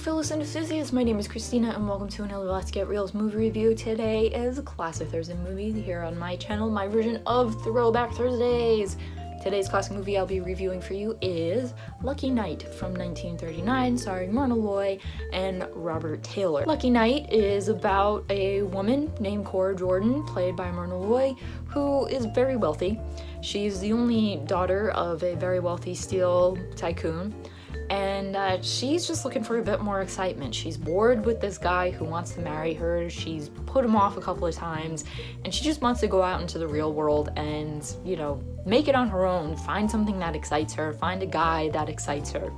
fellow enthusiasts, my name is Christina and welcome to another Let's Get Reelz movie review. Today is a classic Thursday movie here on my channel, my version of Throwback Thursdays. Today's classic movie I'll be reviewing for you is Lucky Night from 1939, starring Myrna Loy and Robert Taylor. Lucky Night is about a woman named Cora Jordan, played by Myrna Loy, who is very wealthy. She's the only daughter of a very wealthy steel tycoon. And she's just looking for a bit more excitement. She's bored with this guy who wants to marry her. She's put him off a couple of times, and she just wants to go out into the real world and, you know, make it on her own, find something that excites her, find a guy that excites her.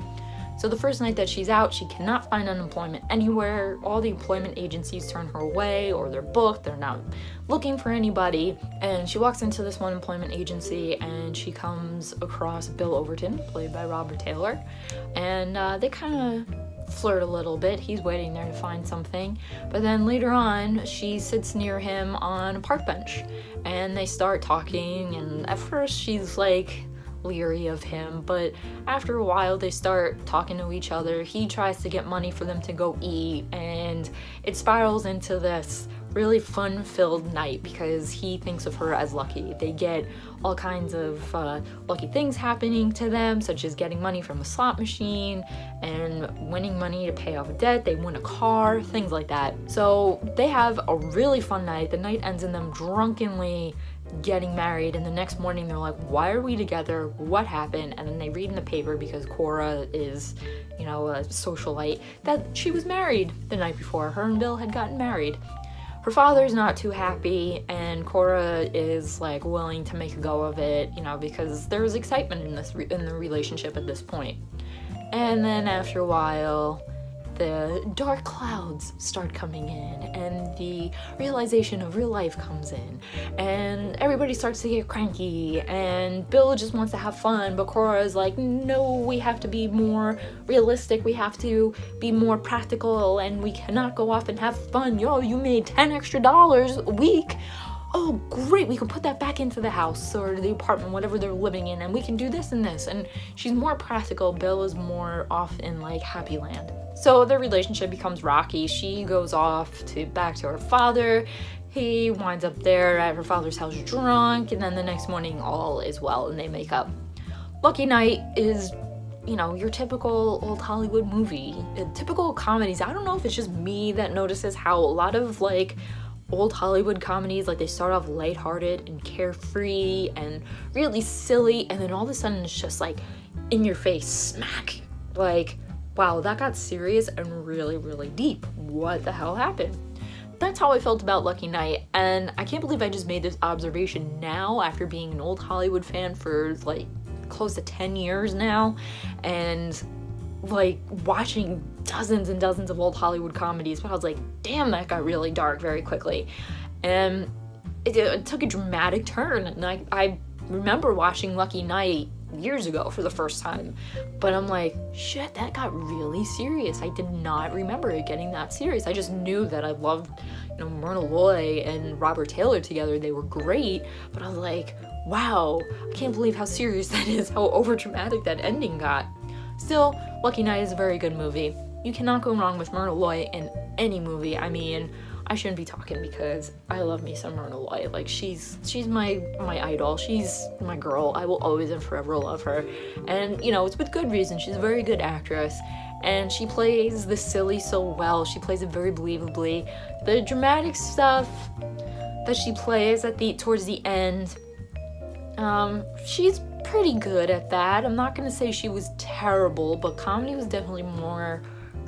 So the first night that she's out, she cannot find unemployment anywhere. All the employment agencies turn her away, or they're booked, they're not looking for anybody. And she walks into this one employment agency and she comes across Bill Overton, played by Robert Taylor. And they kind of flirt a little bit. He's waiting there to find something. But then later on, she sits near him on a park bench and they start talking. And at first she's like leery of him, but after a while they start talking to each other. He tries to get money for them to go eat, and it spirals into this really fun-filled night because he thinks of her as lucky. They get all kinds of lucky things happening to them, such as getting money from a slot machine and winning money to pay off a debt. They win a car, things like that. So they have a really fun night. The night ends in them drunkenly getting married, and the next morning they're like, why are we together? What happened? And then they read in the paper, because Cora is, you know, a socialite, that she was married the night before. Her and Bill had gotten married. Her father's not too happy, and Cora is like willing to make a go of it, you know, because there was excitement in the relationship at this point. And then after a while, the dark clouds start coming in and the realization of real life comes in and everybody starts to get cranky, and Bill just wants to have fun, but Cora is like, no, we have to be more realistic, we have to be more practical, and we cannot go off and have fun. Yo, you made $10 extra a week. Oh great, we can put that back into the house or the apartment, whatever they're living in, and we can do this and this. And she's more practical. Bill is more off in like happy land. So their relationship becomes rocky. She goes off back to her father. He winds up there at her father's house drunk, and then the next morning all is well and they make up. Lucky Night is, you know, your typical old Hollywood movie. Typical comedies. I don't know if it's just me that notices how a lot of like old Hollywood comedies, like they start off lighthearted and carefree and really silly, and then all of a sudden it's just like in your face, smack. Like, wow, that got serious and really, really deep. What the hell happened? That's how I felt about Lucky Night, and I can't believe I just made this observation now after being an old Hollywood fan for like close to 10 years now, and like watching dozens and dozens of old Hollywood comedies, but I was like, damn, that got really dark very quickly. And it took a dramatic turn, and I remember watching Lucky Night years ago for the first time, but I'm like, shit, that got really serious. I did not remember it getting that serious. I just knew that I loved, you know, Myrna Loy and Robert Taylor together. They were great, but I was like, wow, I can't believe how serious that is, how overdramatic that ending got. Still, Lucky Night is a very good movie. You cannot go wrong with Myrna Loy in any movie. I mean, I shouldn't be talking because I love me some Myrna Loy. Like, she's my idol. She's my girl. I will always and forever love her. And, you know, it's with good reason. She's a very good actress. And she plays the silly so well. She plays it very believably. The dramatic stuff that she plays towards the end, she's pretty good at that. I'm not gonna say she was terrible, but comedy was definitely more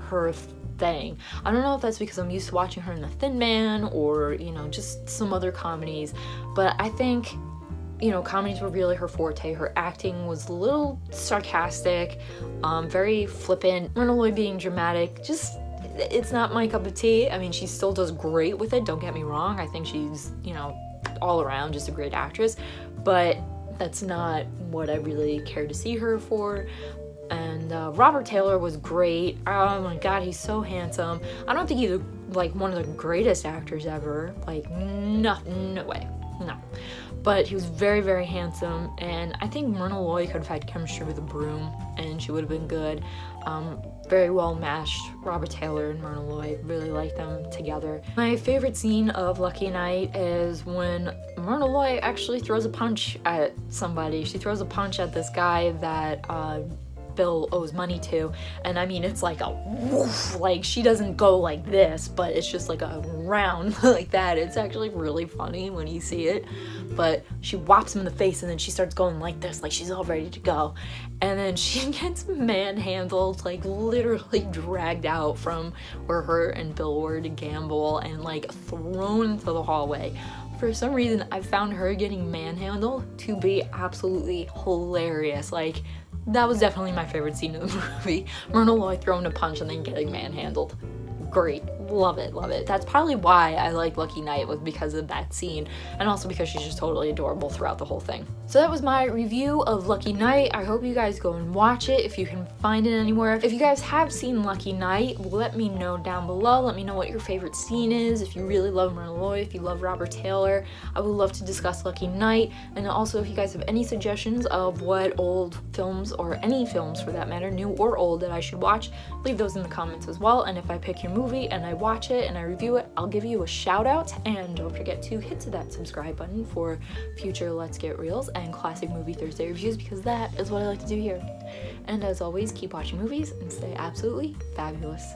her thing. I don't know if that's because I'm used to watching her in The Thin Man or, you know, just some other comedies, but I think, you know, comedies were really her forte. Her acting was a little sarcastic, very flippant. Myrna Loy being dramatic, just, it's not my cup of tea. I mean, she still does great with it, don't get me wrong. I think she's, you know, all around just a great actress, but that's not what I really care to see her for. And Robert Taylor was great. Oh my god, he's so handsome. I don't think he's like one of the greatest actors ever. Like, no way, no. but he was very, very handsome, and I think Myrna Loy could have had chemistry with a broom, and she would have been good. Very well matched. Robert Taylor and Myrna Loy, really like them together. My favorite scene of Lucky Night is when Myrna Loy actually throws a punch at somebody. She throws a punch at this guy that Bill owes money to, and I mean, it's like a woof, like she doesn't go like this, but it's just like a round like that. It's actually really funny when you see it, but she whops him in the face and then she starts going like this, like she's all ready to go, and then she gets manhandled, like literally dragged out from where her and Bill were to gamble and like thrown into the hallway. For some reason, I found her getting manhandled to be absolutely hilarious. Like, that was definitely my favorite scene of the movie. Myrna Loy throwing a punch and then getting manhandled. Great. Love it, love it. That's probably why I like Lucky Night, was because of that scene, and also because she's just totally adorable throughout the whole thing. So that was my review of Lucky Night. I hope you guys go and watch it if you can find it anywhere. If you guys have seen Lucky Night, let me know down below. Let me know what your favorite scene is. If you really love Myrna Loy, if you love Robert Taylor, I would love to discuss Lucky Night. And also, if you guys have any suggestions of what old films, or any films for that matter, new or old, that I should watch, leave those in the comments as well. And if I pick your movie and I watch it and I review it, I'll give you a shout out. And don't forget to hit that subscribe button for future Let's Get Reels and Classic Movie Thursday reviews, because that is what I like to do here. And as always, keep watching movies and stay absolutely fabulous.